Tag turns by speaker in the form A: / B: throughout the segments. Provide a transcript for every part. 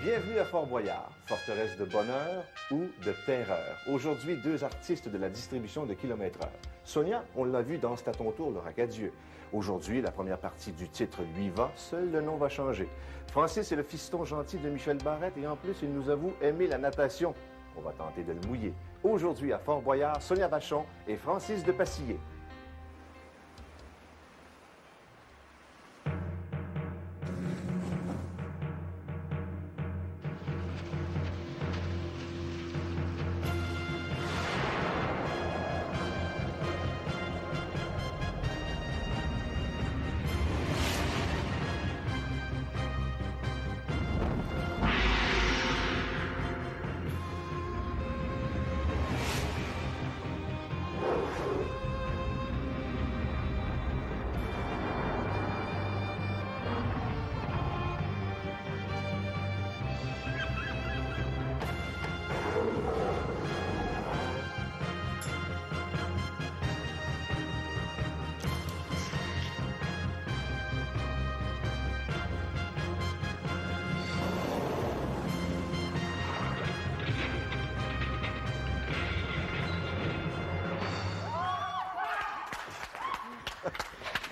A: Bienvenue à Fort-Boyard, forteresse de bonheur ou de terreur. Aujourd'hui, deux artistes de la distribution de kilomètres-heure. Sonia, on l'a vu dans C'est à ton tour, le Racadieu. Aujourd'hui, la première partie du titre lui va, seul le nom va changer. Francis est le fiston gentil de Michel Barrette et en plus, il nous avoue aimer la natation. On va tenter de le mouiller. Aujourd'hui, à Fort-Boyard, Sonia Vachon et Francis de Passillé.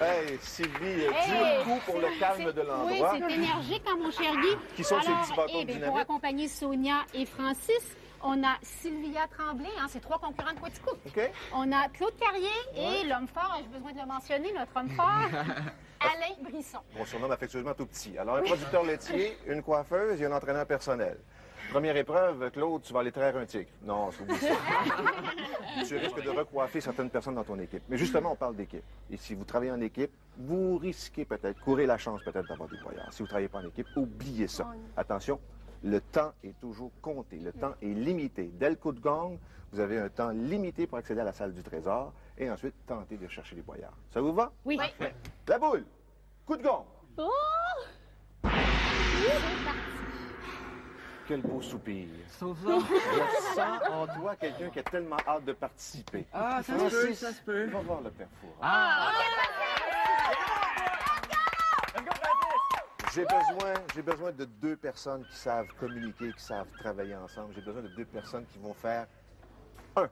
A: Hey, Sylvie, du coup pour le calme de l'endroit.
B: Oui, c'est énergique, hein, mon cher Guy.
A: Qui sont ces petits bâtons de
B: pour
A: dynamite?
B: accompagner Sonia et Francis, on a Sylvia Tremblay, hein, c'est trois concurrents de Quaticook.
A: OK.
B: On a Claude Carrier et l'homme fort, j'ai besoin de le mentionner, notre homme fort, Alain Brisson.
A: On surnomme affectueusement tout petit. Alors, un producteur laitier, une coiffeuse et un entraîneur personnel. Première épreuve, Claude, tu vas aller traire un tigre. Non, c'est oublie ça. Tu risques de recoiffer certaines personnes dans ton équipe. Mais justement, on parle d'équipe. Et si vous travaillez en équipe, vous risquez peut-être, courez la chance peut-être d'avoir des broyards. Si vous ne travaillez pas en équipe, oubliez ça. Attention, le temps est toujours compté. Le temps est limité. Dès le coup de gong, vous avez un temps limité pour accéder à la salle du trésor et ensuite tenter de chercher les broyards. Ça vous va?
B: Oui.
A: Parfait. La boule! Coup de gong!
B: Oh!
A: Quel beau soupir.
C: Sauf
A: Je sens en toi quelqu'un qui a tellement hâte de participer.
C: Ah, ça se
A: Francis,
C: peut, ça se peut.
A: Va voir le père Foura.
C: Ah!
A: J'ai besoin de deux personnes qui savent communiquer, qui savent travailler ensemble. J'ai besoin de deux personnes qui vont faire un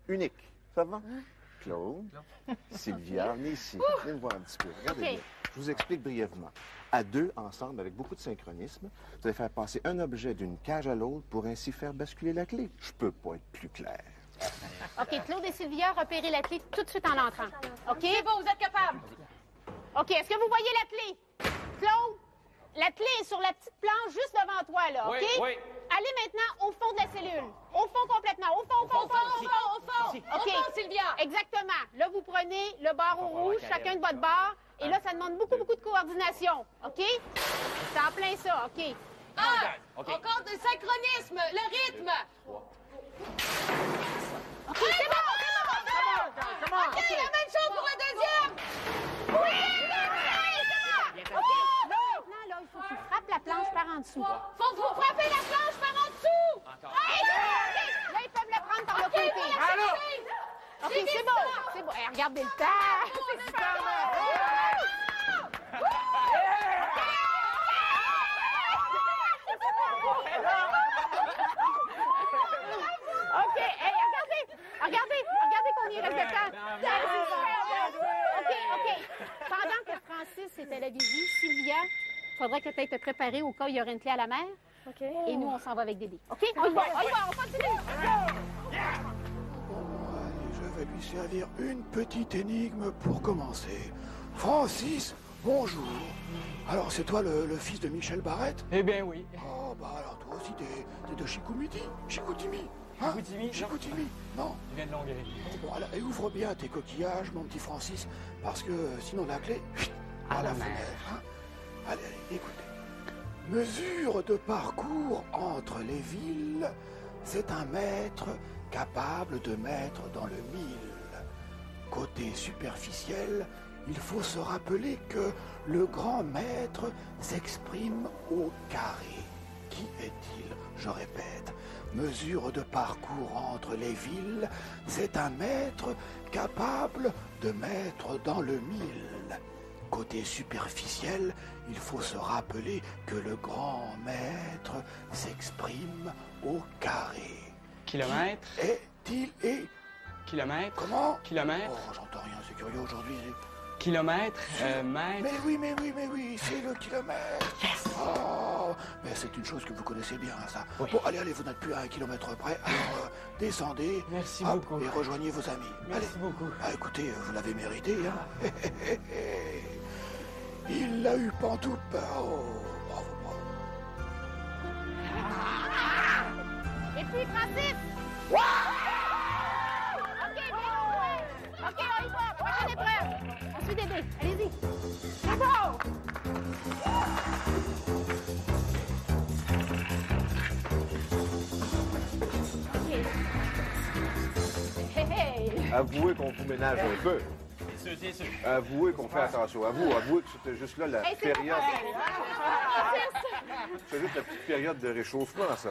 A: unique. Ça va? Claude, Sylvia, venez ici. Venez me voir un petit peu. Regardez bien. Je vous explique brièvement. À deux, ensemble, avec beaucoup de synchronisme, vous allez faire passer un objet d'une cage à l'autre pour ainsi faire basculer la clé. Je peux pas être plus clair.
B: OK, Claude et Sylvia, repérez la clé tout de suite en entrant. OK?
D: C'est bon, vous êtes capables.
B: OK, est-ce que vous voyez la clé? Claude, la clé est sur la petite planche juste devant toi, là, OK?
D: Oui.
B: Allez maintenant au fond de la cellule. Au fond complètement. Au fond.
D: Au fond,
B: OK.
D: Sylvia.
B: Exactement. Là, vous prenez le barreau rouge, chacun de votre barre. Et là, ça demande beaucoup de coordination. OK? C'est en plein ça, OK?
D: Encore de synchronisme, le rythme.
B: OK, c'est bon!
D: OK, la même chose pour le deuxième.
B: OK, maintenant, là, il faut que tu frappes la planche par en dessous.
D: Faut que vous frappez la planche par en dessous.
B: Là, ils peuvent le prendre par le côté. OK, c'est bon. Hey, regardez le temps. OK, hey, regardez combien il reste de temps. OK. Pendant que Francis est à la vigie, Sylvia, il faudrait que tu ailles te préparer au cas où il y aurait une clé à la mer.
E: OK.
B: Et nous, on s'en va avec Dédé. OK? On y va, on continue.
F: Je vais lui servir une petite énigme pour commencer. Francis, bonjour. Alors, c'est toi le fils de Michel Barrette?
C: Eh bien oui.
F: Oh, bah alors toi aussi, t'es de Chicoutimi? Chicoutimi? Hein?
C: Chicoutimi?
F: Chicoutimi? Non?
C: Je viens de Longueuil.
F: Bon, alors, et ouvre bien tes coquillages, mon petit Francis, parce que sinon la clé,
C: À la
F: fenêtre.
C: mer.
F: Hein? Allez, écoutez. Mesure de parcours entre les villes, c'est un maître capable de mettre dans le mille. Côté superficiel, il faut se rappeler que le grand maître s'exprime au carré. Qui est-il? Je répète, mesure de parcours entre les villes, c'est un maître capable de mettre dans le mille. Côté superficiel, il faut se rappeler que le grand maître s'exprime au carré.
C: Kilomètre.
F: Est-il et...
C: Kilomètre.
F: Comment?
C: Kilomètre.
F: Oh, j'entends rien, c'est curieux aujourd'hui.
C: Kilomètre. Mètre.
F: Mais oui, c'est le kilomètre. Yes. Oh, mais c'est une chose que vous connaissez bien, ça. Oui. Bon, allez, vous n'êtes plus à 1 kilomètre près. Alors, descendez.
C: Merci
F: hop,
C: beaucoup.
F: Et rejoignez vos amis.
C: Merci
F: allez.
C: beaucoup.
F: Ah, écoutez, vous l'avez mérité, hein. Il l'a eu pantoute. Oh, bravo, bravo.
B: Et puis, Francis! OK, on y va. Prochaine épreuve. On suit Dédé. Allez-y. C'est bon! OK. Hey, hey!
A: Avouez qu'on vous ménage un peu.
C: C'est sûr.
A: Avouez qu'on fait attention. Avouez que c'était juste là la
B: Hey, c'est
A: période.
B: bon.
A: C'est juste la petite période de réchauffement, ça.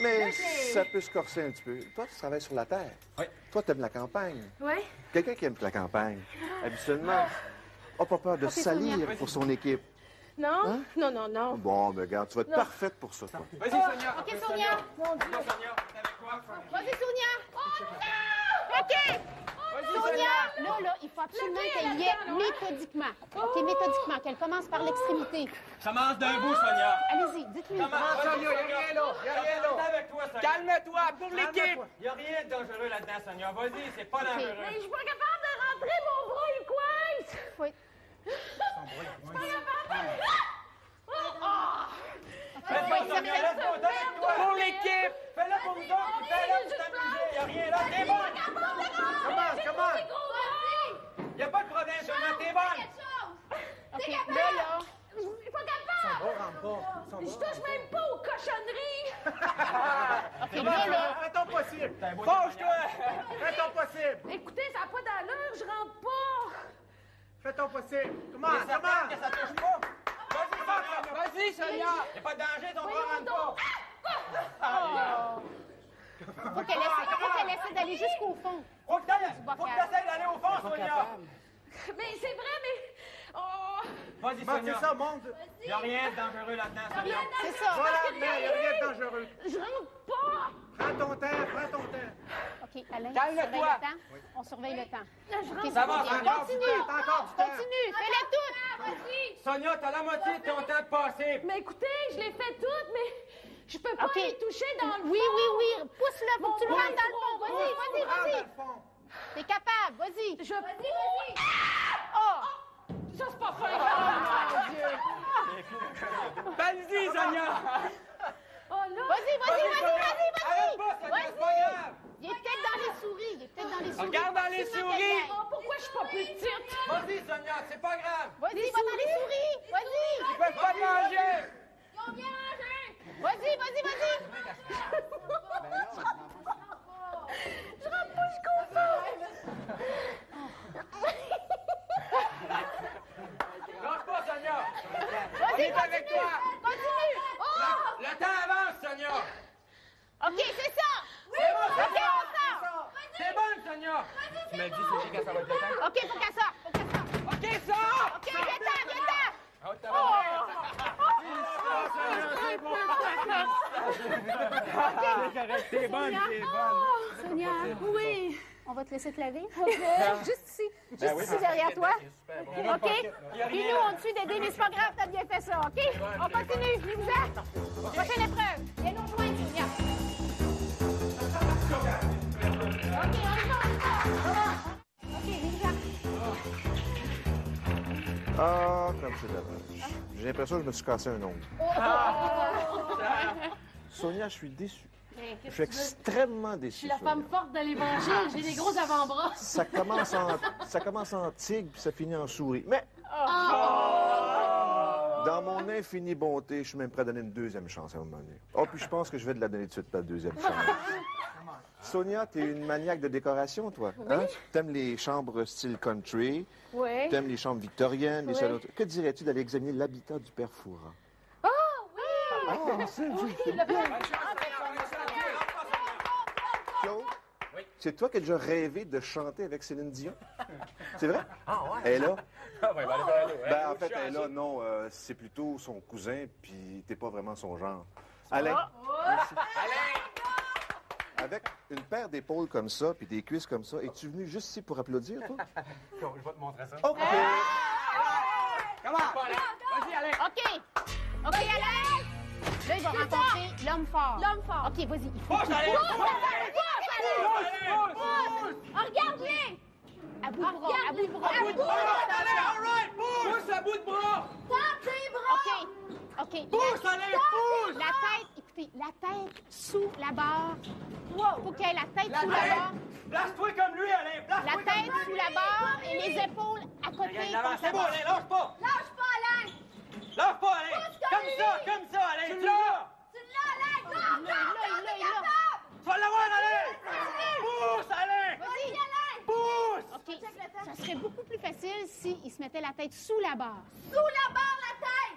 A: Mais ça peut se corser un petit peu. Toi, tu travailles sur la terre.
C: Oui.
A: Toi, tu aimes la campagne.
B: Oui.
A: Quelqu'un qui aime la campagne, habituellement, n'a pas peur de salir pour son équipe.
B: Non?
A: Hein?
B: Non.
A: Bon, mais regarde, tu vas être parfaite pour ça, toi.
C: Vas-y, Sonia.
B: OK, Sonia.
C: Sonia, t'es avec quoi?
B: Vas-y, Sonia. OK. Sonia, là, il faut absolument qu'elle y ait méthodiquement. OK, méthodiquement, qu'elle commence par l'extrémité.
C: Commence d'un bout, Sonia.
B: Allez-y, dites-lui.
C: Sonia, il n'y a rien là. Il n'y a rien là. Avec toi, Sonia. Calme-toi, pour l'équipe. Il n'y a rien de dangereux là-dedans, Sonia. Vas-y, c'est pas dangereux.
B: Mais
D: Je suis pas capable de rentrer, mon bras, il coince!
B: Oui.
C: Fais-le, Sonia, laisse-moi avec toi. Pour l'équipe. Fais-le pour nous autres, fais-le pour t'amuser. Il n'y a rien là, t'es bonne. Commence. Il n'y a pas de problème, Sonia, t'es bonne.
B: OK, là.
D: Je suis pas capable! Je touche même pas aux cochonneries!
B: OK, là.
E: Fais ton possible!
C: Penche-toi.
E: Fais ton possible!
D: Écoutez, ça n'a pas d'allure, je rentre pas!
E: Fais ton possible! Comment?
C: Que ça touche pas. Vas-y, Sonia. Il n'y a pas de danger, ton bras rentre pas.
B: Faut qu'elle essaie d'aller jusqu'au fond.
C: Faut que tu essaies d'aller au fond, Sonia.
D: Mais c'est vrai, mais... Oh!
C: Vas-y,
E: Bon,
C: Sonia.
E: c'est ça, monte!
C: Il n'y a rien de dangereux là-dedans, Sonia.
B: C'est ça.
E: Voilà, mais il n'y a rien de dangereux.
D: Je rentre pas!
E: Prends ton temps.
B: OK, Alain,
C: Calme-toi.
B: surveille le temps. On surveille le temps. OK,
C: Ça va,
B: bien.
C: Sonia.
B: Continue, fais-le tout.
C: Sonia, t'as la moitié de ton temps de passer.
D: Mais écoutez, je l'ai fait toutes, mais je peux pas
B: OK.
D: y toucher dans le fond.
B: Oui. Pousse-le, faut que tu le
D: Mon
B: rentres dans le fond.
D: bras,
B: Vas-y. T'es capable, vas-y. Oh!
D: Ça, c'est pas fin!
C: Vas-y, Sonia.
D: Oh là!
B: Vas-y.
C: Arrête pas, Sonia, c'est pas grave.
B: Il est peut-être dans les souris.
C: Regarde dans les souris.
D: Oh, pourquoi je suis pas plus petite?
C: Vas-y, Sonia, c'est pas grave.
B: Vas-y, va dans les souris. Vas-y.
C: Ils peuvent pas te manger.
D: Ils ont bien mangé!
B: Vas-y.
D: Je rentre pas jusqu'au fond!
C: Lâche pas, Sonia. On
B: Vas-y,
C: est avec toi.
B: Continue. Oh!
C: Le temps avance, Sonia.
B: OK, c'est ça.
C: C'est bon,
B: OK,
C: Sonia.
B: on sort.
C: C'est bon, Sonia. Tu m'as dit, c'est quand ça va être le temps.
B: OK, faut qu'elle sorte.
C: OK, sors.
B: OK, viens-t'en.
C: Oh, t'as T'es bonne.
B: Sonia, oui. On va te laisser te laver. Juste ici. Juste
C: Ben oui,
B: ici, derrière toi.
C: Super.
B: OK? Puis nous, on te suit Dédé, mais c'est pas grave, t'as bien fait ça, OK? On continue, venez-vous-en. Prochaine épreuve. Viens nous rejoindre, Sonia. OK, on y va. OK, venez-vous-en.
A: Ah, comme c'est dommage. J'ai l'impression que je me suis cassé un ongle. Sonia, je suis déçu. Je suis extrêmement déçu.
D: Je suis la femme forte de l'Évangile, j'ai des gros avant-bras.
A: Ça commence en tigre puis ça finit en souris. Mais dans mon infinie bonté, je suis même prêt à donner une deuxième chance à un moment donné. Oh, puis je pense que je vais te la donner tout de suite, la deuxième chance. Sonia, t'es une maniaque de décoration, toi. Hein? T'aimes les chambres style country.
B: Oui.
A: T'aimes les chambres victoriennes, les salons. Que dirais-tu d'aller examiner l'habitat du père Fouras?
B: Oh, oui!
A: Ah, c'est bien. Claude, C'est toi qui as déjà rêvé de chanter avec Céline Dion? C'est vrai?
C: Ah ouais?
A: Elle est là?
C: Ah ouais, aller voir elle.
A: Ben, en fait, elle est là, non. C'est plutôt son cousin, puis t'es pas vraiment son genre. Alain.
C: Alain!
A: Avec une paire d'épaules comme ça, puis des cuisses comme ça, es-tu venu juste ici pour applaudir, toi?
C: Je vais te montrer ça.
A: OK.
C: Comment? Vas-y, Alain!
B: OK. OK, Alain. Là, il va rencontrer l'homme fort.
D: L'homme fort.
B: OK, vas-y. Il faut
C: Pousse, Alain!
D: Regarde-les!
B: à bout de bras, à bout de bras.
C: À bout de bras! Alain, all right! Pousse à bout de bras!
D: Tape tes bras!
B: OK.
C: Pousse, Alain! Pousse!
B: La tête, écoutez, la tête sous la barre. Wow. Faut qu'il y ait la tête sous la barre.
C: Place-toi comme lui, Alain!
B: La
C: Place-toi
B: tête
C: comme
B: sous
C: lui!
B: la barre et les épaules à côté.
C: Regarde, c'est bon, Alain, lâche pas!
D: Lâche pas, Alain!
C: Lâche pas, Alain! Comme ça, Alain! Tu l'as!
D: Tu l'as, Alain! Tape,
B: Il l'a.
C: Tu vas l'avoir, Alain! Pousse, Alain!
D: Vas-y, Alain!
C: Pousse!
B: OK. Ça serait beaucoup plus facile s'il se mettait la tête sous la barre.
D: Sous la barre, la tête!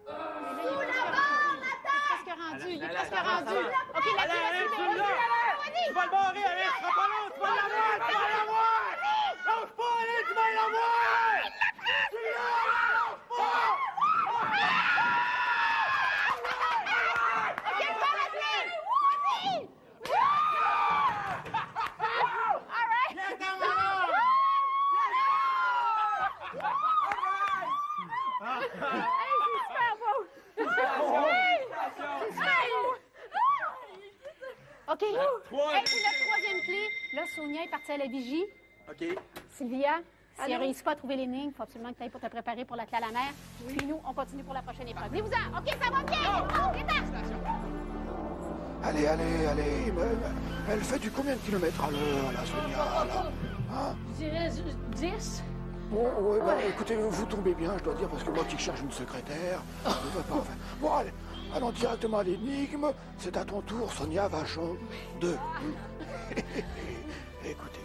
D: Sous la barre, la tête!
B: Il est presque rendu. OK,
C: Alain, Alain, tu l'as!
B: vas-y.
C: Tu vas le barrer, Alain! Tu seras pas long! Tu vas l'avoir! Tu vas l'avoir! Lâche pas, Alain! Tu vas l'avoir! Tu l'as! Lâche pas!
B: OK, je vais rappeler. Vas-y. All right.
C: Viens, t'en vas!
B: Hey, c'est super beau. C'est super beau. OK. Hey, pour notre troisième clé, là, Sonia est partie à la vigie.
C: OK.
B: Sylvia, si elle ne réussit pas à trouver l'énigme, il faut absolument que tu ailles pour te préparer pour la clé à la mer. Puis nous, on continue pour la prochaine épreuve. Venez-vous-en. OK, ça va bien. Oh,
F: Allez, allez, allez. Elle fait du combien de kilomètres à l'heure, la Sonia, là? Hein?
D: Je dirais 10.
F: Bon, ouais, bah, écoutez, vous tombez bien, je dois dire, parce que moi qui cherche une secrétaire, je ne veux pas en faire. Bon, allez, allons directement à l'énigme. C'est à ton tour, Sonia Vachon 2. Écoutez,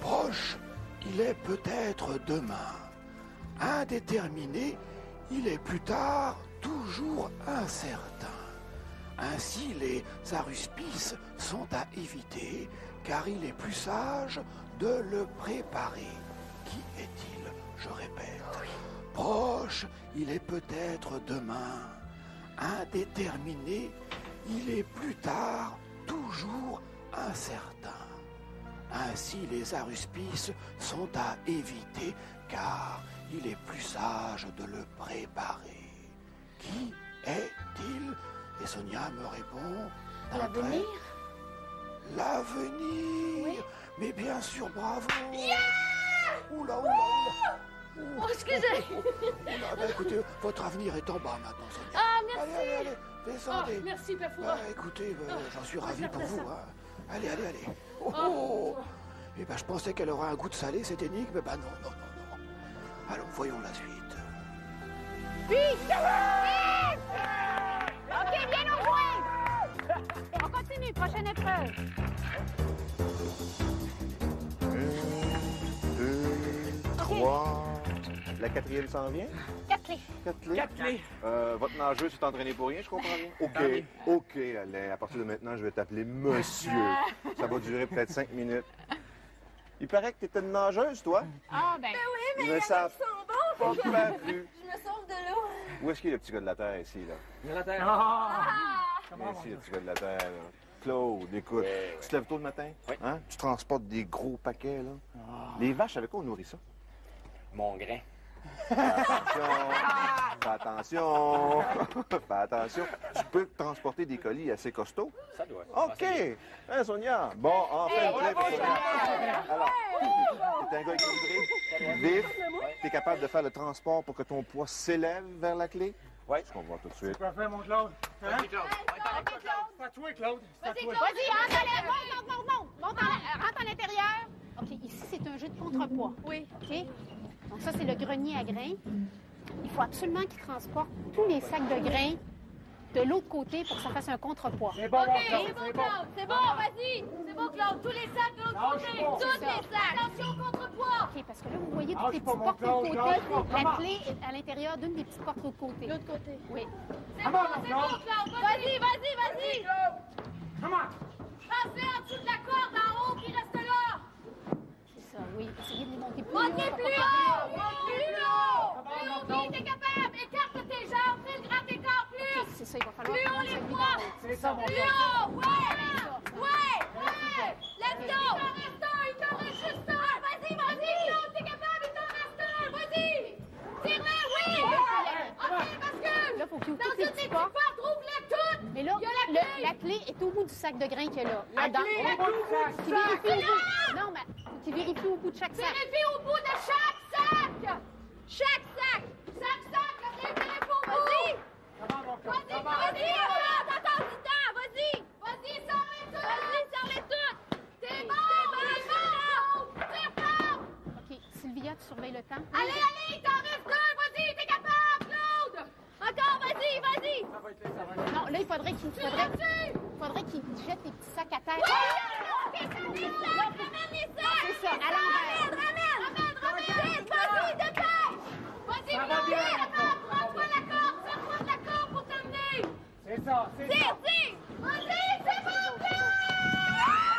F: proche, il est peut-être demain. Indéterminé, il est plus tard, toujours incertain. Ainsi, les aruspices sont à éviter, car il est plus sage de le préparer. Qui est-il? Je répète. Proche, il est peut-être demain. Indéterminé, il est plus tard, toujours incertain. Ainsi, les aruspices sont à éviter, car il est plus sage de le préparer. Qui est-il? Et Sonia me répond...
B: L'avenir?
F: L'avenir?
D: Oui.
F: Mais bien sûr, bravo!
D: Yeah!
F: Oula, oula, oula!
D: Oh, excusez!
F: Oula, bah, écoutez, votre avenir est en bas maintenant, Sonia.
D: Ah, merci!
F: Allez, allez, allez, descendez.
D: Oh, merci, Père Fouras.
F: Bah, écoutez, j'en suis ravi pour vous. Hein. Allez, allez, allez. Oh,
D: Oh.
F: oh. Eh ben, je pensais qu'elle aurait un goût de salé, cette énigme. Bah non, non, non, non. Allons, voyons la suite.
B: Vite! OK, bien au point! On continue, prochaine épreuve.
A: 1, 2, 3. La quatrième s'en vient?
B: 4 clés.
A: 4 clés.
C: 4 clés.
A: Votre nageuse s'est entraînée pour rien, je comprends bien? OK.
C: oui.
A: OK, Alain. À partir de maintenant, je vais t'appeler monsieur. Ça va durer peut-être 5 minutes. Il paraît que tu étais une nageuse, toi?
B: Ah, ben.
D: Oui,
A: Mais ça
D: sont bons.
A: pas pas plus.
D: Je me sauve de l'eau.
A: Où est-ce qu'il est le petit gars de la Terre ici, là?
C: Viens la terre.
A: Ici, le petit gars de la Terre, là. Claude, écoute, tu te lèves tôt le matin?
C: Oui.
A: Hein? Tu transportes des gros paquets, là. Les vaches, avec quoi on nourrit ça?
C: Mon grain.
A: Fais attention! Fais attention! Tu peux transporter des colis assez costauds?
C: Ça doit.
A: OK! Hein, Sonia? Bon, enfin, une clé pour Sonia. Alors, t'es un gars équilibré, vif, t'es capable de faire le transport pour que ton poids s'élève vers la clé?
C: Oui.
A: Ce qu'on voit tout de suite.
E: Quoi faire, mon Claude? Hein?
C: Vas-y, Claude.
E: C'est à toi, Claude. C'est à toi.
B: Vas-y, rentre à l'intérieur. OK, ici, c'est un jeu de contrepoids.
D: Oui.
B: OK? Donc ça, c'est le grenier à grains. Il faut absolument qu'il transporte tous les sacs de grains de l'autre côté pour que ça fasse un contrepoids.
E: C'est bon, mon
D: OK,
E: Claude,
D: c'est bon,
E: c'est bon.
D: Claude. C'est bon, vas-y. C'est bon, Claude. Tous les sacs de l'autre
E: Lâche
D: côté.
E: pas.
D: Tous les sacs. Attention au contrepoids.
B: OK, parce que là, vous voyez
E: Ah,
B: toutes les
E: c'est pas
B: petites
E: mon
B: portes de l'autre
E: Claude,
B: côté.
E: lâche pas.
B: La
E: Comment?
B: clé est à l'intérieur d'une des petites portes de l'autre côté.
D: L'autre côté.
B: Oui.
D: C'est bon, Claude. Vas-y, vas-y, vas-y.
E: Comment?
D: Passez en dessous de la corde en haut,
B: ça, oui. Essayez de les monter plus haut.
D: Montez plus haut! Plus haut! Plus haut, t'es capable! Écarte tes jambes, fais le grand écart plus!
B: C'est ça, il va falloir
D: Plus haut
B: prendre
D: les
B: celui
D: poids!
B: d'en haut.
E: C'est ça, mon
D: Plus
E: gars.
D: haut! Ouais! Let's-go! Il t'en reste juste un! Vas-y, Claude, t'es capable, il t'en reste un! Vas-y! Tire-le, oui! OK, bascule!
B: Là, faut qu'il ouvre
D: Dans
B: toutes les
D: toutes
B: petits
D: les
B: portes.
D: portes, trouve-les toutes!
B: Mais là,
D: Il y a la clé!
B: la clé est au bout du sac de grains qu'il y a là.
E: La
B: Dedans.
E: clé est au bout du sac.
B: Qui vérifie au bout. Non, mais faut qu'il vérifie au bout de chaque sac.
D: Vérifie au bout de chaque sac! Chaque sac! La clé vérifie au bout! Vas-y!
E: Comment, mon cœur?
D: Vas-y,
E: Comment?
D: attends du temps! Vas-y, sors-les toutes! Vas-y, sors-les toutes! T'es bon! Tire fort!
B: OK, Sylvia, tu surveilles le temps.
D: Allez, il t'en reste deux! Vas-y, t'es capable, Claude! Encore, vas-y!
E: Ça va être là, ça va être là.
B: Non, là, il faudrait qu'il jette les petits sacs à terre.
D: Oui! Ramène les sacs!
B: C'est ça, à l'envers.
D: Ramène! Vite, vas-y, dépêche! Vas-y,
E: Ça va bien.
D: prends-toi la corde! Serre-toi de la corde pour t'amener!
E: C'est ça, c'est ça.
D: Tire! Vas-y, c'est bon, Claude!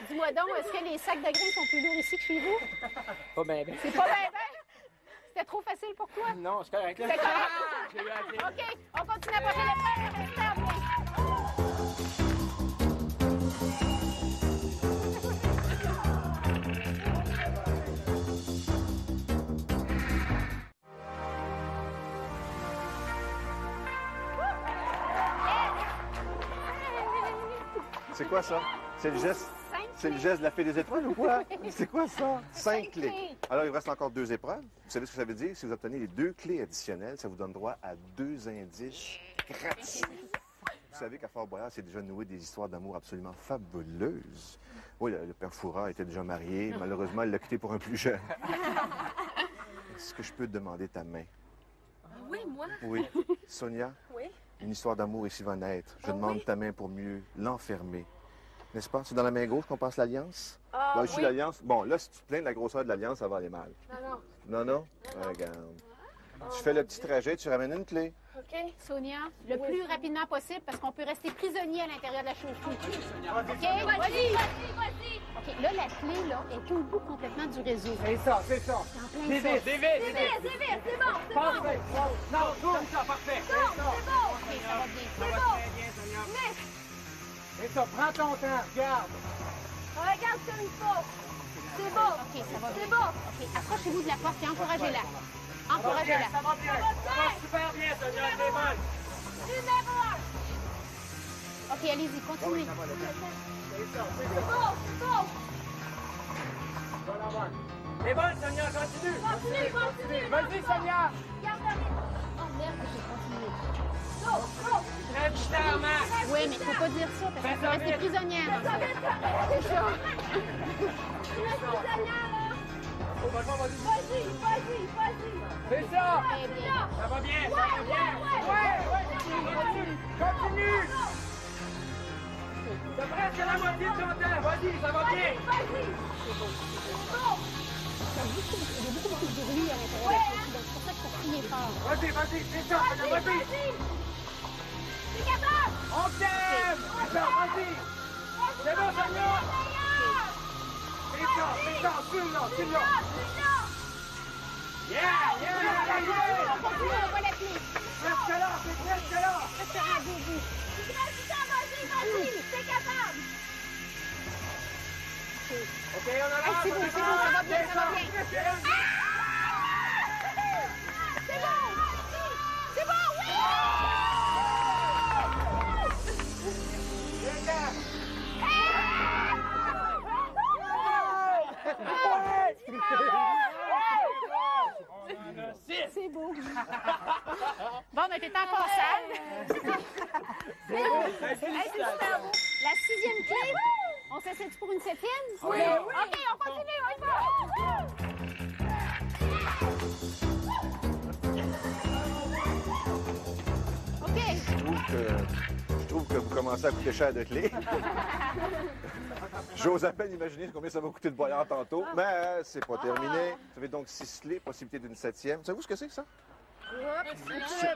B: Dis-moi donc, est-ce que les sacs de grains sont plus lourds ici que chez vous?
E: Pas bien, bien.
B: C'est pas bien, C'était trop facile pour toi?
E: Non, c'est correct.
B: C'est correct?
E: J'ai eu à dire.
B: OK, on continue à passer l'épreuve. C'est terminé.
A: C'est quoi ça? C'est le geste? C'est le geste de la fée des étoiles ou quoi? C'est quoi ça? 5 clés.
B: clés.
A: Alors, il vous reste encore 2 épreuves. Vous savez ce que ça veut dire? Si vous obtenez les 2 clés additionnelles, ça vous donne droit à 2 indices gratuits. Vous savez qu'à Fort-Boyard, c'est déjà noué des histoires d'amour absolument fabuleuses. Oui, le père Fouras était déjà marié. Malheureusement, il l'a quitté pour un plus jeune. Est-ce que je peux te demander ta main?
D: Oui, moi?
A: Oui. Sonia?
D: Oui.
A: Une histoire d'amour ici va naître. Je demande ta main pour mieux l'enfermer. N'est-ce pas? C'est dans la main gauche qu'on passe l'alliance? Là, je suis l'alliance. Bon, là, si tu te plains de la grosseur de l'alliance, ça va aller mal. Non? Regarde. Tu fais le petit trajet, tu ramènes une clé.
D: OK.
B: Sonia, le plus rapidement possible parce qu'on peut rester prisonnier à l'intérieur de la chauffe-eau. OK?
D: Vas-y!
B: OK, là, la clé, là, est au bout complètement du réseau.
E: C'est ça, c'est ça.
B: En plein
E: C'est
B: ça.
E: vite, c'est vite, c'est vite.
D: C'est vite, c'est bon!
E: Parfait. Non, tourne ça, parfait. C'est ça.
B: OK, ça va bien.
E: Ça va très bien, Sonia. C'est ça, prends ton temps, regarde.
D: Regarde comme il faut! C'est bon!
B: OK, ça va bien.
D: C'est bon!
B: OK, approchez-vous de la porte et encouragez-la. Encouragez-la.
E: Ça va bien, ça va super bien, Sonia, c'est bon.
D: Numéro 1!
B: OK, allez-y, continuez.
E: Ça va, le temps. C'est ça, c'est
D: C'est
E: ça.
D: bon, c'est bon!
E: Va l'avoir. C'est bon, Sonia, continue.
D: Continue!
E: Vas-y, Sonia.
D: Garde le rythme!
B: Oh, merde, j'ai continué.
D: Go!
E: Très bizarrement.
B: Oui, mais il ne faut pas dire ça parce qu'on peut rester prisonnière. dans ça. C'est ça.
D: Vas-y!
E: C'est ça.
B: Très bien.
E: Ça va bien, ça va bien. Ouais, continue. C'est presque la moitié de ton temps. Vas-y, ça va bien.
B: Il y a beaucoup de bruit à l'intérieur de la chauffe-eau, donc c'est pour ça qu'il faut crier fort.
E: Vas-y, c'est ça, vas-y.
D: T'es capable!
E: On t'aime. C'est ça, vas-y. C'est bon, Sonia. C'est ça, suis-le. Yeah.
B: On continue, on voit la clé.
E: Presque là, c'est presque là.
B: Ça sera à deux bouts.
D: Vas-y! T'es capable!
E: OK, on avance.
B: C'est bon, ça va bien, ça va bien.
D: C'est bon! C'est bon, oui!
B: C'est beau. Bon, mais t'es en passage. C'est super beau. La 6e clé, on s'essaie pour une 7e?
E: Oui.
B: OK, on continue, on y va. OK.
A: Je trouve que vous commencez à coûter cher de clés. J'ose à peine imaginer combien ça va coûter de boire tantôt, mais c'est pas terminé. Vous avez donc 6 clés, possibilité d'une 7e. Savez-vous ce que c'est que ça?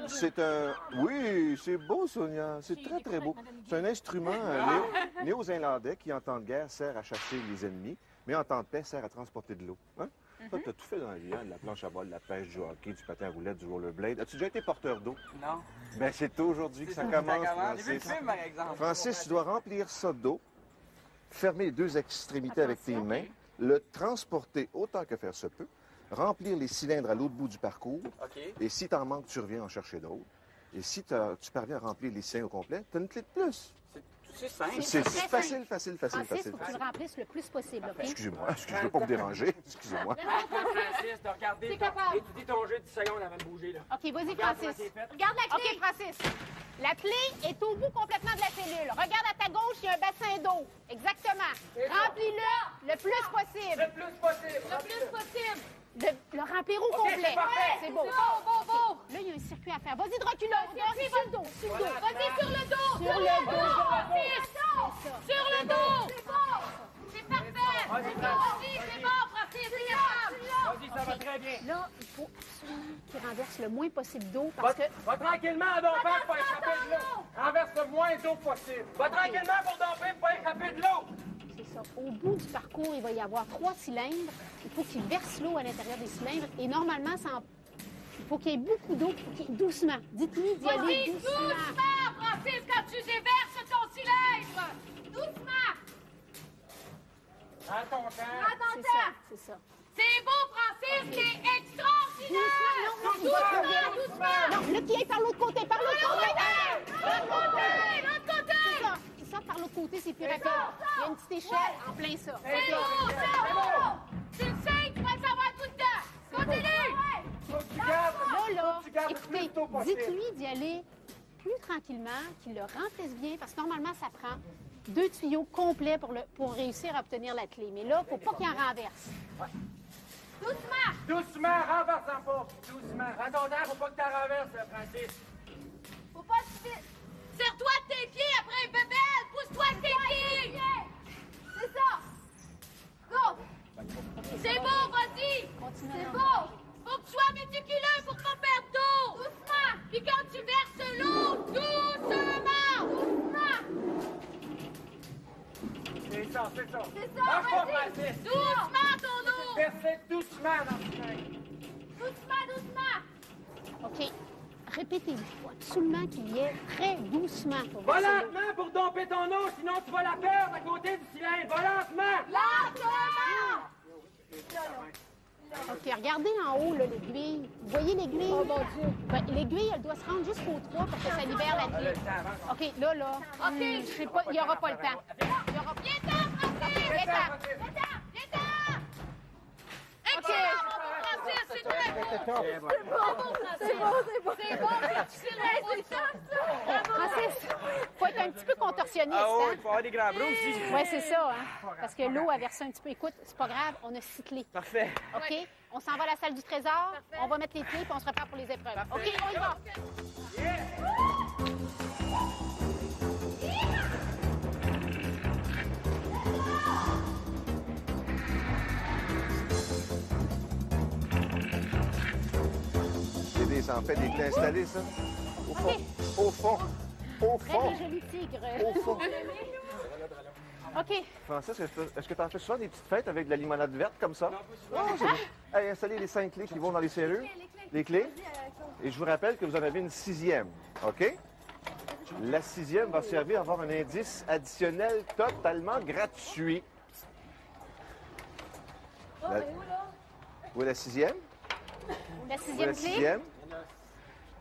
A: C'est un... Oui, c'est beau, Sonia. C'est très, très beau. C'est un instrument néo-zélandais qui, en temps de guerre, sert à chasser les ennemis, mais en temps de paix, sert à transporter de l'eau. Hein? Toi, t'as tout fait dans la vie, hein? De la planche à voile, de la pêche, du hockey, du patin à roulettes, du rollerblade. As-tu déjà été porteur d'eau?
E: Non.
A: Ben, c'est aujourd'hui que ça commence,
E: J'ai vu le
A: Francis.
E: film, par exemple.
A: Francis, tu dois remplir ça d'eau, fermer les 2 extrémités avec tes mains, le transporter autant que faire se peut, remplir les cylindres à l'autre bout du parcours,
E: OK.
A: et si t'en manques, tu reviens en chercher d'autres. Et si tu parviens à remplir les cylindres au complet, t'as une clé de plus.
E: C'est simple.
A: C'est
B: très
A: facile, facile, facile,
B: Francis, il
A: facile.
B: faut que tu le remplisses le plus possible, OK?
A: Excusez-moi, je ne veux pas vous déranger. Excusez-moi.
E: Francis, de regarder
D: T'es capable.
E: étudier ton jeu 10 secondes avant de bouger, là.
B: OK, vas-y,
E: Regarde
B: Francis.
E: comment c'est fait.
B: Regarde la clé. OK, Francis. La clé est au bout complètement de la cellule. Regarde à ta gauche, il y a un bassin d'eau. Exactement. Remplis-le le plus possible.
E: Le plus possible.
D: Le plus possible.
B: Le remplir au
E: OK,
B: complet.
E: c'est parfait.
B: C'est beau.
D: Beau.
B: Là, il y a un circuit à faire. Vas-y, Dracula. Sur le dos. Sur le dos.
D: Vas-y, sur le dos.
B: Sur le dos.
D: Sur le dos. C'est bon. C'est parfait.
E: Vas-y,
D: Vas-y, c'est bon, Francis, c'est capable.
E: Vas-y, ça va très bien.
B: Là, il faut absolument qu'il renverse le moins possible d'eau parce que...
E: Va tranquillement, Domper, pour échapper de l'eau. Renverse le moins d'eau possible. Va tranquillement pour Domper, pour échapper de l'eau.
B: C'est ça. Au bout du parcours, il va y avoir 3 cylindres. Il faut qu'il verse l'eau à l'intérieur des cylindres. Et normalement, il faut qu'il y ait beaucoup d'eau. Doucement. Dites-lui d'y aller
D: Vas-y,
B: doucement.
D: doucement, Francis, quand tu déverses ton cylindre. Doucement.
E: Prends ton temps.
D: Prends ton
B: C'est
D: temps.
B: ça, c'est ça.
D: C'est beau, Francis, c'est extraordinaire.
B: Non, il va trouver. Non, là, qui est par l'autre côté, par l'autre côté.
D: L'autre côté.
B: C'est ça. Il sort par l'autre côté, c'est plus rapide. Il y a une petite échelle en plein ça.
D: C'est beau. Tu le sais, tu vas le savoir tout le temps. Continue.
E: Faut que tu gardes.
B: Là,
E: tu gardes le
B: écoutez,
E: plus tôt possible.
B: dites-lui d'y aller plus tranquillement, qu'il le remplisse bien, parce que normalement, ça prend 2 tuyaux complets pour réussir à obtenir la clé. Mais là, il ne faut pas qu'il en renverse.
D: Doucement.
E: Doucement, renverse-en pas. Doucement. Prends ton temps, faut pas que tu renverses, Francis.
D: Faut pas te... Serre-toi de tes pieds après, bébelle. Pousse-toi de tes pieds. C'est ça. Go. C'est beau, vas-y.
B: Continue.
D: C'est beau. Faut que tu sois méticuleux pour pas perdre d'eau. Doucement. Puis quand tu verses l'eau, doucement. Doucement.
E: C'est ça, c'est ça.
D: C'est ça,
E: Lâche pas,
D: vas-y.
E: Francis.
D: Doucement ton eau.
E: Versez doucement dans le cylindre.
D: Doucement.
B: OK. Répétez-lui. Il faut absolument qu'il y ait très doucement. Pour
E: Va
B: verser l'eau.
E: lentement pour domper ton eau, sinon tu vas la perdre à côté du cylindre. Va lentement.
D: Lentement.
B: OK, regardez en haut, là, l'aiguille. Vous voyez l'aiguille? Oh, mon Dieu. Ben, l'aiguille, elle doit se rendre jusqu'au 3 pour que ça libère la clé. OK, là.
D: OK.
B: Je sais pas, il n'y aura pas le temps. Il y aura pas...
D: Viens-t'en, Francis.
B: Viens-t'en.
D: Viens-t'en. Excellent, mon Francis, c'est très beau. C'est bon, c'est bon, c'est ça.
B: Francis, faut être un petit peu contorsionniste, hein?
E: faut avoir des grands bras aussi.
B: Oui, c'est ça, hein? Parce que l'eau a versé un petit peu. Écoute, c'est pas grave, on a 6 clés.
E: Parfait.
B: OK? On s'en va à la salle du trésor, on va mettre les clés, puis on se prépare pour les épreuves. OK, on y va.
A: Ça en fait des clés installées, ça? Au fond. Au fond. Au
B: Très
A: fond.
B: des jolis tigres.
A: Au fond.
B: OK.
A: Francis, est-ce que tu en fais souvent des petites fêtes avec de la limonade verte comme ça? Oh, c'est bon. Hey, installez les 5 clés qui vont dans les serrures. Les clés. Et je vous rappelle que vous en avez une 6e. OK? La 6e va servir à avoir un indice additionnel totalement gratuit. Où est la 6e?
B: La
A: Où est la
B: 6e clé.
A: 6e?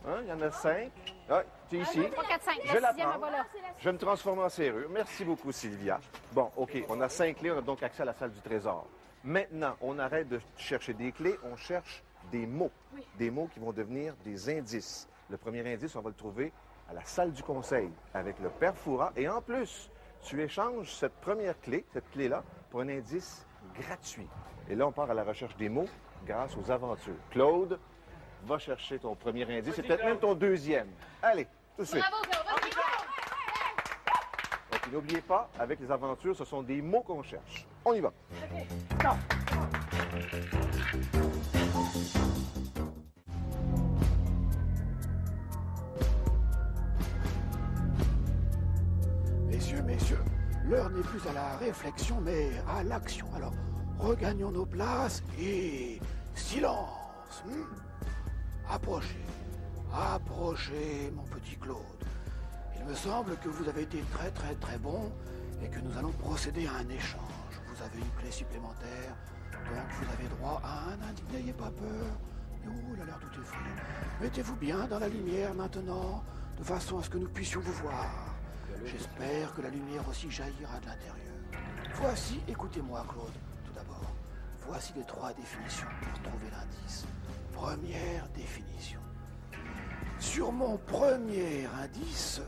A: Hein, il y en a 5. Ah, tu es ici.
B: 3, 4, 5.
A: Je vais la
B: La 6e,
A: prendre.
B: voilà.
A: Je vais me transformer en serrure. Merci beaucoup, Sylvia. Bon, OK, on a 5 clés, on a donc accès à la salle du trésor. Maintenant, on arrête de chercher des clés, on cherche des mots. Des mots qui vont devenir des indices. Le premier indice, on va le trouver à la salle du conseil avec le père Fouras. Et en plus, tu échanges cette première clé, cette clé-là, pour un indice gratuit. Et là, on part à la recherche des mots grâce aux aventures. Claude, va chercher ton premier indice et peut-être même ton deuxième. Allez, tout de suite.
D: Bravo, Claude. Vas-y,
A: OK, N'oubliez pas, avec les aventures, ce sont des mots qu'on cherche. On y va.
F: Messieurs, l'heure n'est plus à la réflexion, mais à l'action. Alors, regagnons nos places et silence. Approchez, mon petit Claude. Il me semble que vous avez été très bon et que nous allons procéder à un échange. Vous avez une clé supplémentaire, donc vous avez droit à un indice. N'ayez pas peur. Oh là là, tout est fou. Mettez-vous bien dans la lumière maintenant, de façon à ce que nous puissions vous voir. J'espère que la lumière aussi jaillira de l'intérieur. Voici, écoutez-moi Claude, tout d'abord. Voici les 3 définitions pour trouver l'indice. Première définition. Sur mon premier indice,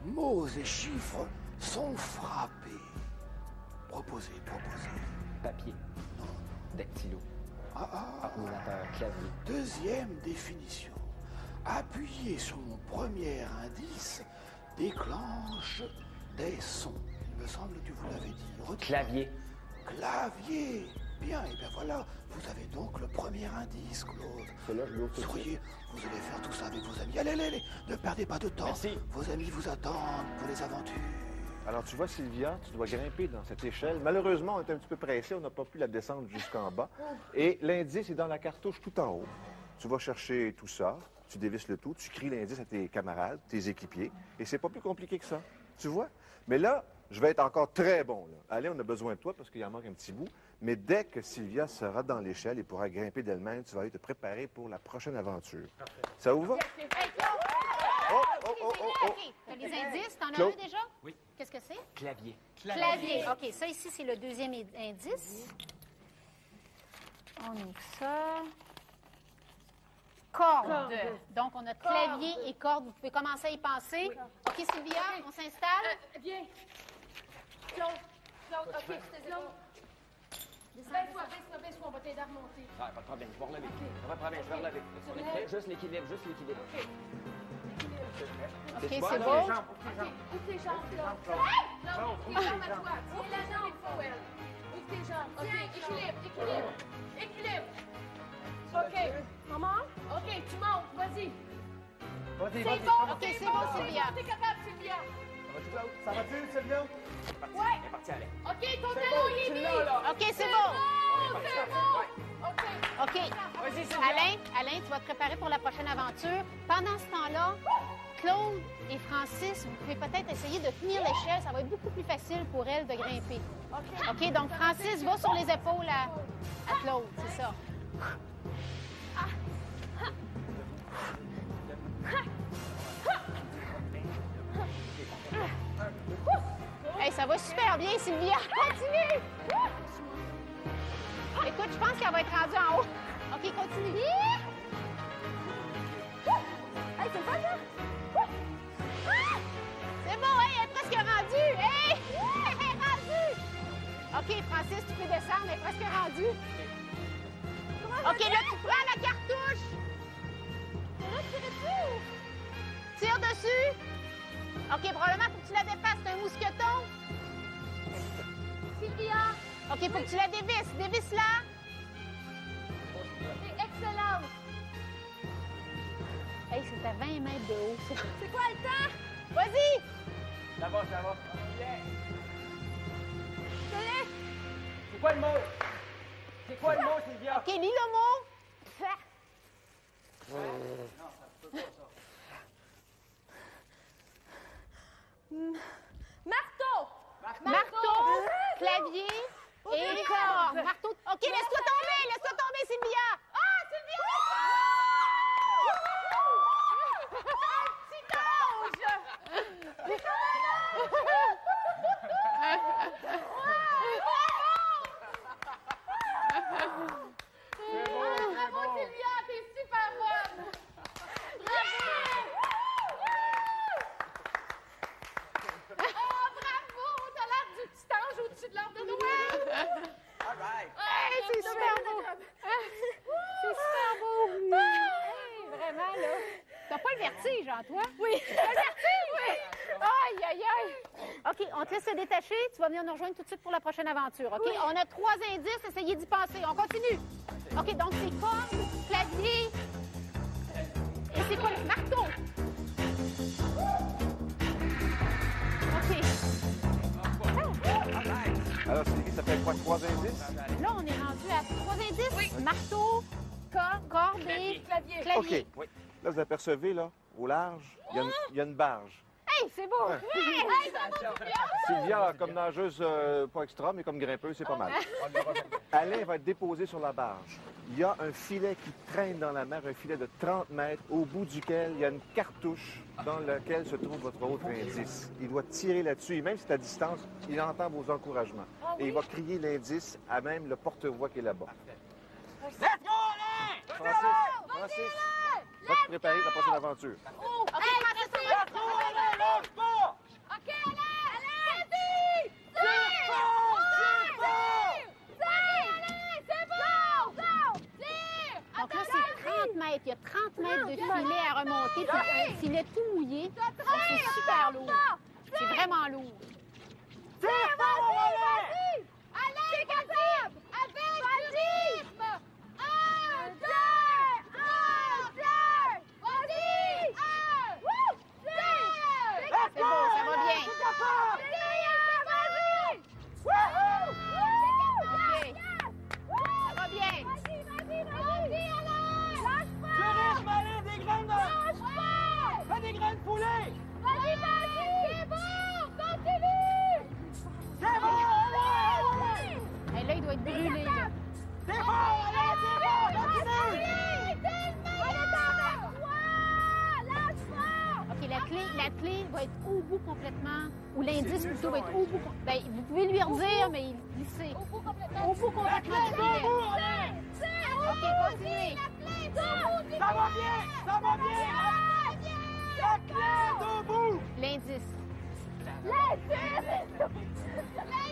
F: mots et chiffres sont frappés. Proposez.
G: Papier.
F: Non.
G: Dactylo. Ordinateur. Clavier.
F: Deuxième définition. Appuyez sur mon premier indice déclenche des sons. Il me semble que vous l'avez dit.
G: Clavier.
F: Clavier. Bien, et bien voilà, vous avez donc le premier indice, Claude.
G: Celui-là, je l'ouvre tout de suite.
F: Souriez, vous allez faire tout ça avec vos amis. Allez, ne perdez pas de temps.
G: Merci.
F: Vos amis vous attendent pour les aventures.
A: Alors, tu vois, Sylvia, tu dois grimper dans cette échelle. Malheureusement, on est un petit peu pressé, on n'a pas pu la descendre jusqu'en bas. Et l'indice est dans la cartouche tout en haut. Tu vas chercher tout ça, tu dévisses le tout, tu cries l'indice à tes camarades, tes équipiers, et c'est pas plus compliqué que ça. Tu vois? Mais là, je vais être encore très bon. Là. Allez, on a besoin de toi parce qu'il en manque un petit bout. Mais dès que Sylvia sera dans l'échelle et pourra grimper d'elle-même, tu vas aller te préparer pour la prochaine aventure. Parfait. Ça vous va?
B: OK. T'as les indices. T'en as un déjà?
G: Oui.
B: Qu'est-ce que c'est?
G: Clavier.
B: Clavier. OK, ça ici, c'est le deuxième indice. On ouvre ça. Corde. Donc, on a clavier et corde. Vous pouvez commencer à y penser. OK, Sylvia, on s'installe.
D: Viens. Claude, OK, c'était là. Baisse-toi, on va t'aider à remonter.
G: Ah, pas de problème, je vais relever. Pas de problème, je vais relever. Juste l'équilibre.
B: OK, c'est beau.
D: Ouvre tes jambes, là. Non, ouvre tes jambes à toi. Tiens la jambe, il faut, elle. Ouvre tes jambes. OK, équilibre. OK. Maman? OK, tu montes, vas-y. C'est bon,
B: OK, c'est bon, Sylvia.
D: T'es capable, Sylvia.
E: Ça va-tu, Sylvia?
D: Ouais.
G: Elle est partie, allez.
D: OK, ton talon, il est mis.
B: OK, c'est bon.
D: C'est bon. OK.
B: OK. Alain, tu vas te préparer pour la prochaine aventure. Pendant ce temps-là, Claude et Francis, vous pouvez peut-être essayer de tenir l'échelle. Ça va être beaucoup plus facile pour elle de grimper. OK, donc Francis, va sur les épaules à Claude, c'est ça. Hey, ça va super bien, Sylvia. Continue. Écoute, je pense qu'elle va être rendue en haut. OK, continue. Hey, c'est pas ça? C'est bon, hey, elle est presque rendue. Hey, elle est rendue. OK, Francis, tu peux descendre, elle est presque rendue. OK, là, tu prends la cartouche. Là, tire dessus. Tire dessus. OK, probablement, faut que tu la dépasses. C'est un mousqueton.
D: Sylvia.
B: OK, faut que tu la dévisses. Dévisse-la.
D: C'est excellent.
B: Hey, c'est à 20 mètres de haut, ça.
D: C'est quoi le temps?
B: Vas-y.
E: Ça va.
C: C'est quoi le mot? C'est quoi le mot, Sylvia?
B: OK, lis le mot.
D: Marteau.
B: Marteau, clavier et corde. Marteau. OK, laisse-toi tomber, Sylvia. Ah, Sylvia!
D: Bravo, Sylvia, t'es super bonne. Bravo, t'as l'air du petit ange au-dessus de l'arbre de Noël.
C: All right.
B: Hey, c'est super beau. C'est super beau. Hey, vraiment, là. T'as pas le vertige, hein, toi? Oui. T'as le vertige? Oui. Aïe, aïe, aïe. OK, on te laisse se détacher. Tu vas venir nous rejoindre tout de suite pour la prochaine aventure, OK?
D: Oui.
B: On a 3 indices. Essayez d'y penser. On continue. OK, donc c'est corde, clavier. Et c'est quoi le marteau? OK.
A: Alors, ça fait quoi, 3 indices?
B: Là, on est rendu à 3 indices.
D: Oui.
B: Marteau, corde et clavier.
A: OK. Là, vous apercevez, là, au large, il y a une barge.
B: Hey, c'est beau!
A: Ouais.
B: Hey, ça va bien!
A: Sylvia, comme nageuse, pas extra, mais comme grimpeuse, c'est pas mal. Alain va être déposé sur la barge. Il y a un filet qui traîne dans la mer, un filet de 30 mètres, au bout duquel il y a une cartouche dans laquelle se trouve votre autre indice. Il doit tirer là-dessus, et même si c'est à distance, il entend vos encouragements. Et il va crier l'indice à même le porte-voix qui est là-bas.
C: Let's go, Alain!
A: Francis, va te préparer la prochaine aventure.
B: OK, Francis, on va-
C: Let's go, Alain! Lâche pas!
D: OK, allez! Vas-y!
C: Tire fort!
D: C'est bon! Tire!
B: Donc là, c'est 30 mètres. Il y a 30 mètres de filet à remonter. C'est un filet tout mouillé. Donc, c'est super lourd. C'est vraiment lourd.
C: Tire fort, Alain!
D: Allez, c'est capable! Avec du rythme! 1, 2, 1, 2! Vas-y! 1, 2!
B: C'est beau, ça va bien.
D: Vas-y!
B: OK. Ça va bien.
D: Vas-y, Alain! Lâche
C: Du
D: pas!
C: rythme, Alain, des graines de...
D: Lâche pas!
C: Fais des graines de poulet!
D: Vas-y! C'est bon! Continue!
C: C'est bon, Alain!
B: Hey, là, il doit être brûlé. Là.
C: C'est bon, Alain, c'est bon! Continue!
B: OK, la clé va être au bout complètement. Ou l'indice, plutôt, va être au bout. Ben, vous pouvez lui redire, mais il glissait. Au bout complètement du filet. OK, continuez.
C: Ça va bien! Ça va bien! La clé debout!
B: L'indice.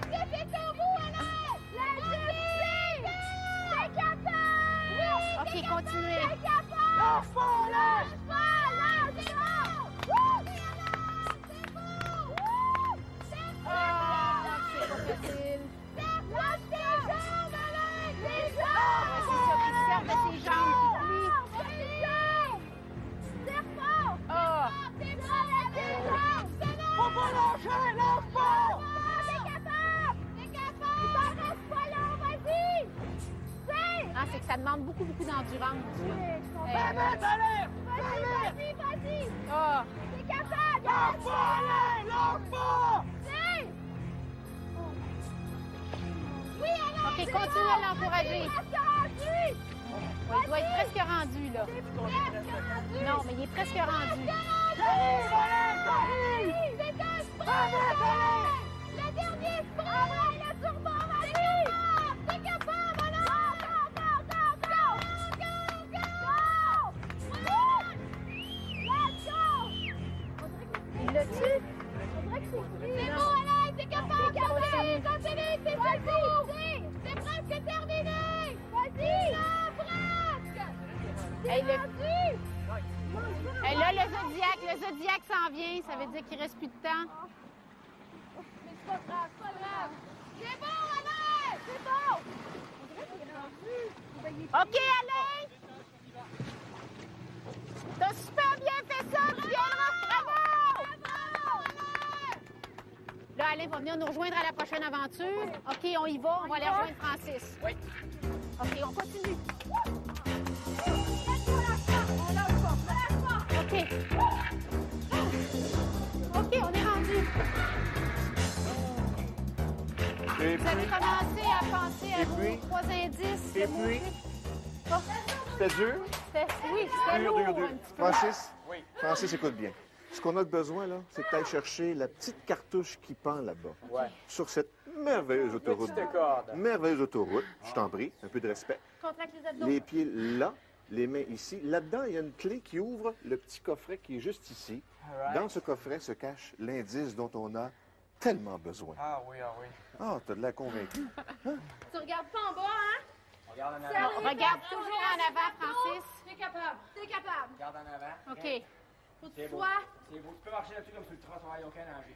D: L'indice est au bout, Alain! L'indice! C'est capable!
B: OK, continuez.
D: C'est capable!
C: Lâche pas, Alain!
D: Lâche pas! Lâche pas! Wouh! C'est bon! Wouh! C'est
B: Ah, c'est pas facile.
D: Lâche tes jambes, Alain! Les
B: Ouais,
D: jambes!
B: c'est ça, qui se servent de ses jambes qui plient.
D: Les jambes! Serre fort!
B: Ah,
D: Tes bras, tes jambes!
C: Faut pas lâcher! Lâche pas!
D: T'es capable! T'es capable! Ça reste pas long, vas-y! Tire!
B: ah, c'est que ça demande beaucoup d'endurance.
C: Fais vite, Alain! Fais vite!
D: Vas-y!
B: Ah,
D: T'es capable!
C: Lâche pas, Alain! Lâche pas!
D: Tire! Oui, Alain!
B: OK, continuez à l'encourager.
D: Presque rendu!
B: Ouais, il doit être presque rendu, là.
D: Presque rendu!
B: Non, mais il est presque rendu.
C: J'arrive, Alain! J'arrive!
D: C'est un sprint!
C: Fais vite, Alain!
D: Le dernier sprint! Le turbo, vas-y! T'es capable, Alain! Let's go!
B: Il l'a tué.
D: C'est bon, Alain! T'es capable! Continue! C'est facile! C'est presque terminé! Vas-y! Presque!
B: Hey,
D: C'est
B: le-
D: rendu!
B: Hey, là, le Zodiac s'en vient. Ça veut dire qu'il reste plus de temps.
D: Mais c'est pas grave, c'est pas grave! C'est bon, Alain! C'est bon!
B: OK, Alain! T'as super bien fait ça! Tu viendras, bravo! Là, Alain va venir nous rejoindre à la prochaine aventure. OK, on y va. On va aller rejoindre Francis.
G: Oui.
B: OK, on continue.
D: On lâche pas!
B: OK. OK, on est rendu.
A: Et
B: Vous avez
A: puis,
B: commencé à penser à
A: Et
B: vos
A: puis?
B: 3 indices.
A: Et
B: le
A: puis?
B: mot-clé. Oh,
A: c'était dur?
B: oui, c'était lourd un petit peu.
A: Francis?
G: Oui.
A: Francis, écoute bien. Ce qu'on a besoin, là, c'est que tu ailles chercher la petite cartouche qui pend là-bas.
G: Ouais.
A: Sur cette merveilleuse autoroute.
G: Petite corde.
A: Merveilleuse autoroute. Je t'en prie, un peu de respect.
B: Contracte les abdos.
A: Les pieds là, les mains ici. Là-dedans, il y a une clé qui ouvre le petit coffret qui est juste ici.
G: Alright.
A: Dans ce coffret se cache l'indice dont on a tellement besoin.
G: Ah oui, ah oui.
A: Ah, t'as de l'air convaincu.
D: Tu regardes pas en bas, hein?
G: Regarde en
B: Non,
G: avant.
B: regarde toujours en avant, Francis.
D: T'es capable. T'es capable.
G: Regarde en avant.
B: OK.
D: Faut que
G: C'est
D: tu
G: beau.
D: sois...
G: C'est beau. Tu peux marcher là-dessus comme sur le trottoir, il n'y a aucun danger.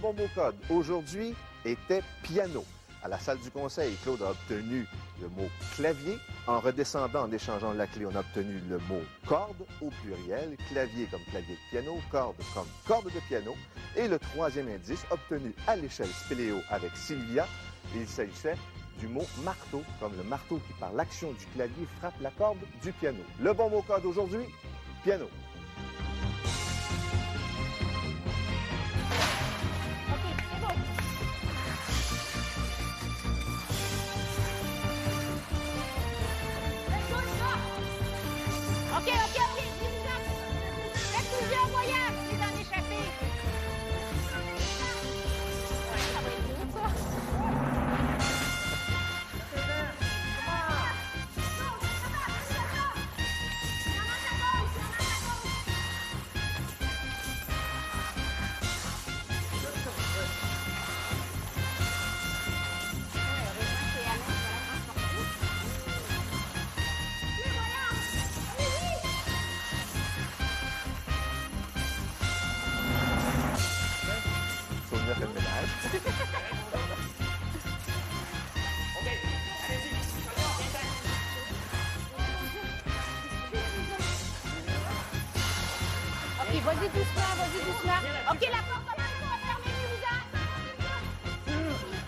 A: bon mot code aujourd'hui était piano. À la salle du conseil, Claude a obtenu le mot clavier. En redescendant, en échangeant la clé, on a obtenu le mot corde au pluriel. Clavier comme clavier de piano, corde comme corde de piano. Et le troisième indice, obtenu à l'échelle Spéléo avec Sylvia, il s'agissait du mot marteau, comme le marteau qui, par l'action du clavier, frappe la corde du piano. Le bon mot code aujourd'hui, piano.
B: OK, dis-nous-en. Faites plusieurs voyages, c'est d'en échapper. Ouais, ça va être dur, ça.
A: Sonia fait le ménage.
B: OK, vas-y doucement. OK, la porte va fermer, vous-en.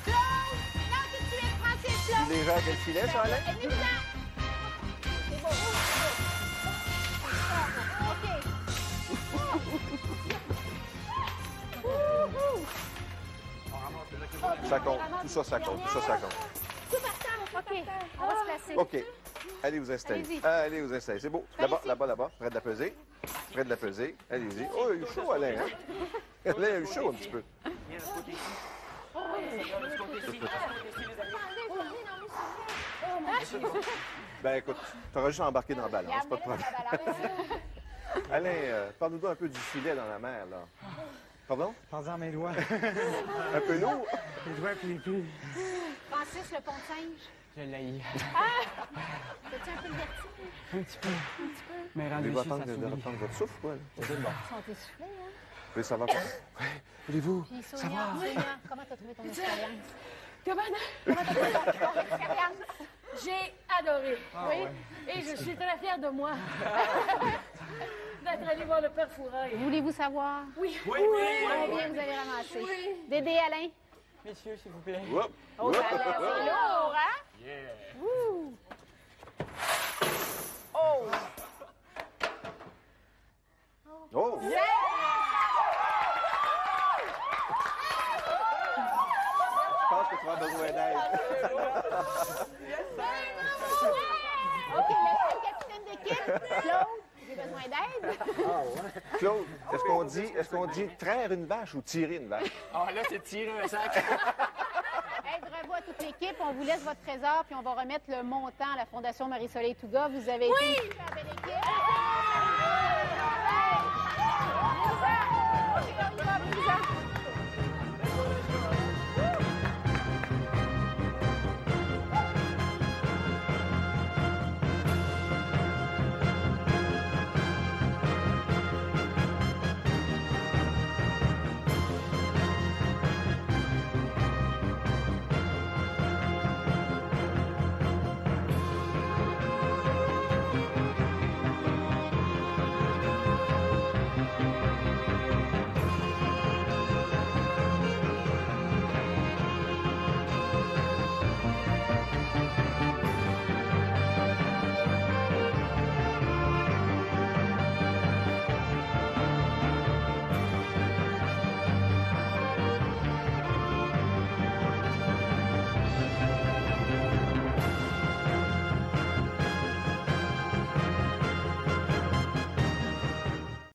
B: Claude! Non, tout de suite, Francis, là.
A: Les gens avec le filet, ça allait?
B: Venez-vous-en. C'est bon. OK.
A: Ça compte, tout ça, ça compte.
B: Tout partant. OK, on va se placer.
A: OK. Allez vous installer.
B: Allez-y.
A: Allez vous installer. C'est beau. Là-bas. Près de la pesée. Allez-y. Oh, il a eu chaud, Alain. Hein? Alain a eu chaud un petit peu. Ben écoute, t'auras juste embarqué dans la balance, pas de problème. Alain, parle-nous un peu du filet dans la mer, là. Pardon?
C: Prends-en mes doigts.
A: Un peu lourd?
C: Les doigts puis les pieds.
B: Francis, le pont de singe.
C: Je l'ai.
B: T'as-tu un peu de vertige?
C: Un petit peu. Mais rendu
A: Voulez-vous
C: ici, ça
A: attendre de
C: sourit.
A: reprendre votre souffle, quoi?
B: Ils sont essoufflés, hein?
A: Oui, ça va pas?
C: Voulez-vous?
B: Puis Sonia, comment t'as trouvé ton expérience?
D: Comment
B: Comment t'as trouvé ton expérience?
D: J'ai adoré. Oui.
C: ouais.
D: Et je suis très fière de moi. D'être allée voir le père Fouraille.
B: Voulez-vous savoir
D: Oui.
B: combien vous avez ramassé? Dédé, Alain?
C: Messieurs, s'il vous plaît.
A: Hop!
B: Oh, ça a l'air c'est lourd, hein?
C: Yeah.
B: Ouh. Oh!
A: Oh! Je pense que tu vas avoir besoin d'aide.
B: OK, le capitaine d'équipe, Claude, j'ai besoin d'aide.
A: Claude, est-ce qu'on dit traire une vache ou tirer une vache?
C: Ah, là, c'est tirer un sac.
B: Hey, bravo à toute l'équipe. On vous laisse votre trésor, puis on va remettre le montant à la Fondation Marie-Soleil Touga. Vous avez été une super belle équipe.